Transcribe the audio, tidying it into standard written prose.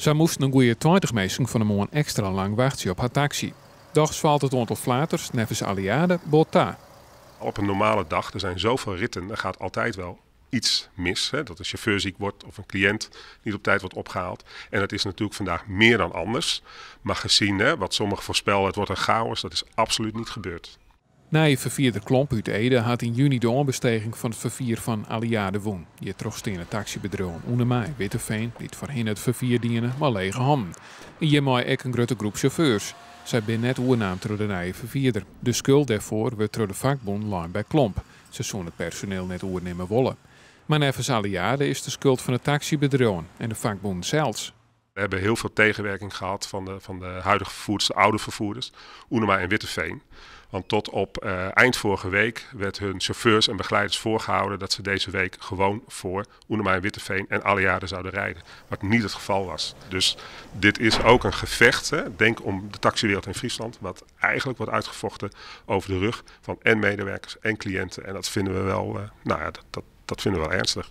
Zij moesten een goede 20 mensen van de morgen extra lang wachten op haar taxi. Doch valt het aantal flaters, nevens Aliade, bota. Op een normale dag, er zijn zoveel ritten, er gaat altijd wel iets mis. Hè? Dat een chauffeur ziek wordt of een cliënt niet op tijd wordt opgehaald. En dat is natuurlijk vandaag meer dan anders. Maar gezien wat sommigen voorspellen, het wordt een chaos, dat is absoluut niet gebeurd. Na je vervierder Klomp uit Ede had in juni de aanbesteding van het vervier van Aliade woon. Je terugstenen taxibedrijf Oenema en Witteveen liet voor hen het vervier dienen, maar lege handen. En je maai ook een grote groep chauffeurs. Zij ben net oernaam door de nieuwe vervierder. De schuld daarvoor werd door de vakbond lijn bij Klomp. Ze zouden het personeel net oernemen willen. Maar nevens Aliade is de schuld van het taxibedrijf en de vakbond zelfs. We hebben heel veel tegenwerking gehad van de huidige vervoerders, de oude vervoerders, Oenema en Witteveen. Want tot op eind vorige week werd hun chauffeurs en begeleiders voorgehouden dat ze deze week gewoon voor Oenema en Witteveen en Aliade zouden rijden. Wat niet het geval was. Dus dit is ook een gevecht, denk om de taxiwereld in Friesland, wat eigenlijk wordt uitgevochten over de rug van en medewerkers en cliënten. En dat vinden we wel, dat vinden we wel ernstig.